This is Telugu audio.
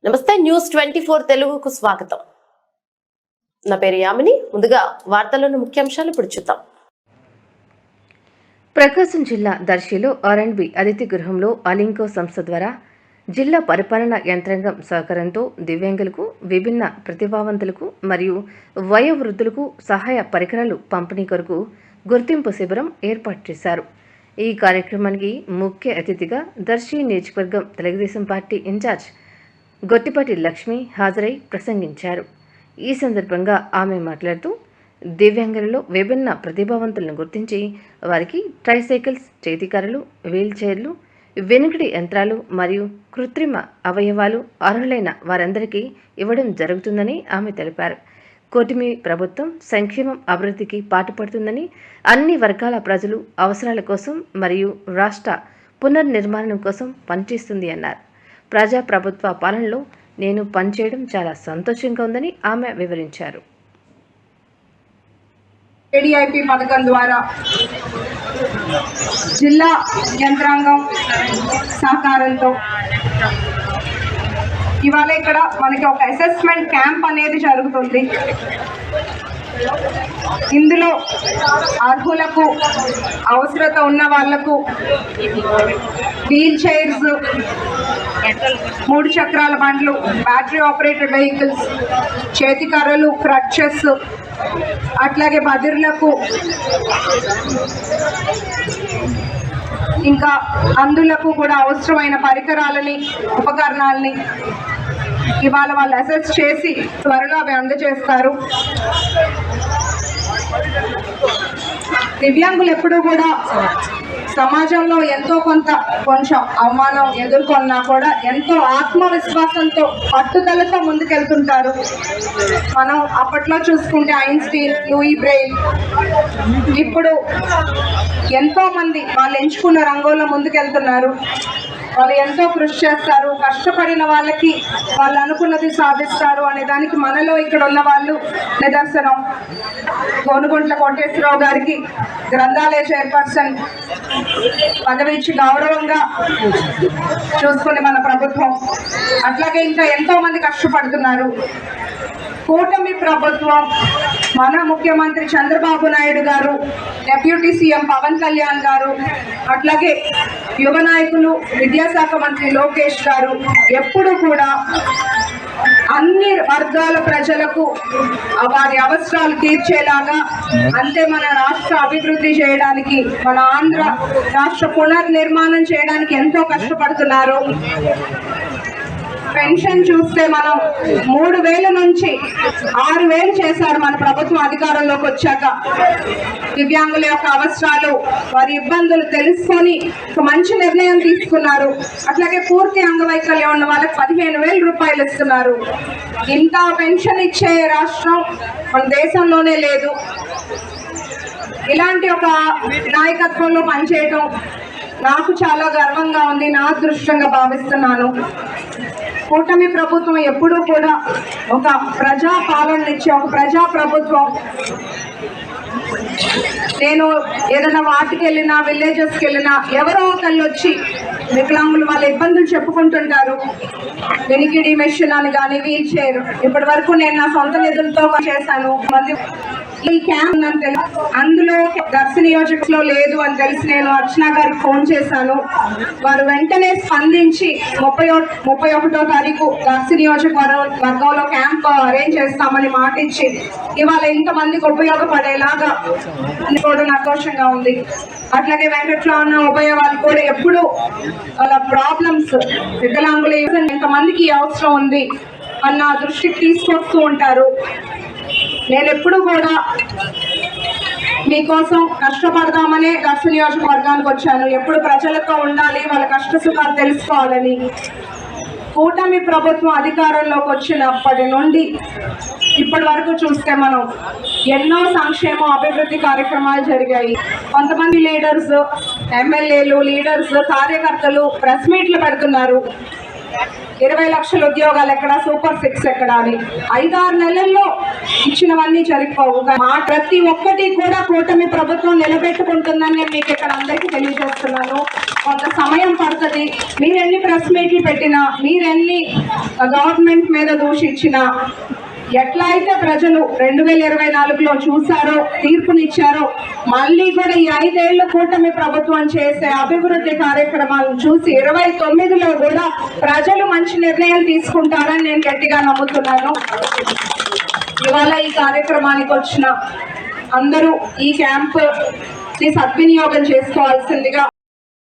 నమస్తే న్యూస్ 24 తెలుగుకు స్వాగతం. నా పేరు యామిని. ముందుగా వార్తల్లోని ముఖ్యాంశాలు ఇప్పుడు చూద్దాం. ప్రకాశం జిల్లా దర్శిలో R&B అతిథి గృహంలో అలింకో సంస్థ ద్వారా జిల్లా పరిపాలనా యంత్రాంగం సహకారంతో దివ్యాంగులకు, విభిన్న ప్రతిభావంతులకు మరియు వయోవృద్ధులకు సహాయ పరికరాలు పంపిణీ కొరకు గుర్తింపు శిబిరం ఏర్పాటు చేశారు. ఈ కార్యక్రమానికి ముఖ్య అతిథిగా దర్శి నియోజకవర్గం తెలుగుదేశం పార్టీ ఇన్ఛార్జ్ గొట్టిపాటి లక్ష్మి హాజరై ప్రసంగించారు. ఈ సందర్భంగా ఆమె మాట్లాడుతూ దివ్యాంగులలో విభిన్న ప్రతిభావంతులను గుర్తించి వారికి ట్రైసైకిల్స్, చేతికర్రలు, వీల్ చైర్లు, వెనుకటి యంత్రాలు మరియు కృత్రిమ అవయవాలు అర్హులైన వారందరికీ ఇవ్వడం జరుగుతుందని ఆమె తెలిపారు. కూటమి ప్రభుత్వం సంక్షేమం, అభివృద్ధికి పాటుపడుతుందని, అన్ని వర్గాల ప్రజలు అవసరాల కోసం మరియు రాష్ట్ర పునర్నిర్మాణం కోసం పనిచేస్తుంది అన్నారు. ప్రజా ప్రభుత్వ పాలనలో నేను పనిచేయడం చాలా సంతోషంగా ఉందని ఆమె వివరించారు. ఏడీఐపీ పథకం ద్వారా జిల్లా యంత్రాంగం సహకారంతో ఇవాళ ఇక్కడ మనకి ఒక అసెస్మెంట్ క్యాంప్ అనేది జరుగుతుంది. ఇందులో అర్హులకు, అవసరత ఉన్న వాళ్లకు వీల్ చైర్స్, 3 చక్రాల బండ్లు, బ్యాటరీ ఆపరేటెడ్ వెహికల్స్, చేతికర్రలు, క్రచెస్, అట్లాగే బదిర్లకు, ఇంకా అందులకు కూడా అవసరమైన పరికరాలని, ఉపకరణాలని ఇవాళ వాళ్ళు అసెస్ చేసి త్వరలో అవి అందజేస్తారు. దివ్యాంగులు ఎప్పుడూ కూడా సమాజంలో ఎంతో కొంచెం అవమానం ఎదుర్కొన్నా కూడా ఎంతో ఆత్మవిశ్వాసంతో, పట్టుదలతో ముందుకెళ్తుంటారు. మనం అప్పట్లో చూసుకుంటే ఐన్స్టీన్, లూయి బ్రెయిల్, ఇప్పుడు ఎంతో మంది వాళ్ళు ఎంచుకున్న రంగంలో ముందుకెళ్తున్నారు. వాళ్ళు ఎంతో కృషి చేస్తారు. కష్టపడిన వాళ్ళకి వాళ్ళు అనుకున్నది సాధిస్తారు అనే దానికి మనలో ఇక్కడ ఉన్న వాళ్ళు నిదర్శనం. గోనుగుంట్ల కోటేశ్వరరావు గారికి గ్రంథాలయ చైర్పర్సన్ పదవి ఇచ్చి గౌరవంగా చూసుకుని మన ప్రభుత్వం, అట్లాగే ఇంకా ఎంతో మంది కష్టపడుతున్నారు. కూటమి ప్రభుత్వం, మన ముఖ్యమంత్రి చంద్రబాబు నాయుడు గారు, డిప్యూటీ సీఎం పవన్ కళ్యాణ్ గారు, అట్లాగే యువ నాయకులు విద్యాశాఖ మంత్రి లోకేష్ గారు ఎప్పుడు కూడా అన్ని వర్గాల ప్రజలకు వారి అవసరాలు తీర్చేలాగా, అంతే మన రాష్ట్ర అభివృద్ధి చేయడానికి, మన ఆంధ్ర రాష్ట్ర పునర్నిర్మాణం చేయడానికి ఎంతో కష్టపడుతున్నారు. పెన్షన్ చూస్తే మనం 3,000 నుంచి 6,000 చేశారు మన ప్రభుత్వం అధికారంలోకి వచ్చాక. దివ్యాంగుల యొక్క అవసరాలు, వారి ఇబ్బందులు తెలుసుకొని ఒక మంచి నిర్ణయం తీసుకున్నారు. అట్లాగే పూర్తి అంగవైకల్యం ఉన్న వాళ్ళకి 15,000 రూపాయలు ఇస్తున్నారు. ఇంత పెన్షన్ ఇచ్చే రాష్ట్రం మన దేశంలోనే లేదు. ఇలాంటి ఒక నాయకత్వంలో పనిచేయడం నాకు చాలా గర్వంగా ఉంది, నా అదృష్టంగా భావిస్తున్నాను. కూటమి ప్రభుత్వం ఎప్పుడూ కూడా ఒక ప్రజా పాలన ఇచ్చే ఒక ప్రజా ప్రభుత్వం. నేను ఏదైనా వాటికి వెళ్ళినా, విలేజెస్కి వెళ్ళినా ఎవరో ఒకళ్ళు వచ్చి వికలాంగులు వాళ్ళ ఇబ్బందులు చెప్పుకుంటుంటారు. వెనికిడి మెషిన్ అని కానీ, వీల్ చైర్, ఇప్పటి వరకు నేను నా సొంత నిధులతో చేశాను. ఈ క్యాంప్ అని తెలుసు, అందులో దర్శి నియోజకవర్గంలో లేదు అని తెలిసి నేను అర్చన గారికి ఫోన్ చేశాను. వారు వెంటనే స్పందించి 31వ తారీఖు దర్శి నియోజకవర్గంలో క్యాంప్ అరేంజ్ చేస్తామని మాట ఇచ్చి ఇవాళ ఇంతమందికి ఉపయోగపడేలాగా కూడా సంతోషంగా ఉంది. అట్లాగే వెంకట్లో ఉన్న ఉభయ వాళ్ళు కూడా ఎప్పుడు వాళ్ళ ప్రాబ్లమ్స్, వికలాంగులు ఇంతమందికి అవసరం ఉంది అన్న దృష్టికి తీసుకొస్తూ ఉంటారు. నేను ఎప్పుడు కూడా మీకోసం కష్టపడదామనే దర్శి నియోజకవర్గానికి వచ్చాను. ఎప్పుడు ప్రజలతో ఉండాలి, వాళ్ళ కష్ట సుఖాలు తెలుసుకోవాలని. కూటమి ప్రభుత్వం అధికారంలోకి వచ్చినప్పటి నుండి ఇప్పటి వరకు చూస్తే మనం ఎన్నో సంక్షేమ, అభివృద్ధి కార్యక్రమాలు జరిగాయి. కొంతమంది లీడర్స్, ఎమ్మెల్యేలు, లీడర్స్, కార్యకర్తలు ప్రెస్ మీట్లు పెడుతున్నారు. 20 లక్షల ఉద్యోగాలు ఎక్కడ, సూపర్ 6 ఎక్కడ అని. 5-6 నెలల్లో ఇచ్చినవన్నీ జరిగిపోవు. ప్రతి ఒక్కటి కూడా కూటమి ప్రభుత్వం నిలబెట్టుకుంటుందని నేను మీకు ఇక్కడ అందరికీ తెలియజేస్తున్నాను. కొంత సమయం పడుతుంది. మీరు ఎన్ని ప్రెస్ మీట్లు పెట్టినా, మీరు ఎన్ని గవర్నమెంట్ మీద దూషించినా, ఎట్లా అయితే ప్రజలు 2024లో చూసారో, తీర్పునిచ్చారో, మళ్ళీ కూడా ఈ 5 ఏళ్ల కూటమి ప్రభుత్వం చేసే అభివృద్ధి కార్యక్రమాలను చూసి 29లో కూడా ప్రజలు మంచి నిర్ణయాలు తీసుకుంటారని నేను గట్టిగా నమ్ముతున్నాను. ఇవాళ ఈ కార్యక్రమానికి వచ్చిన అందరూ ఈ క్యాంప్ ని సద్వినియోగం చేసుకోవాల్సిందిగా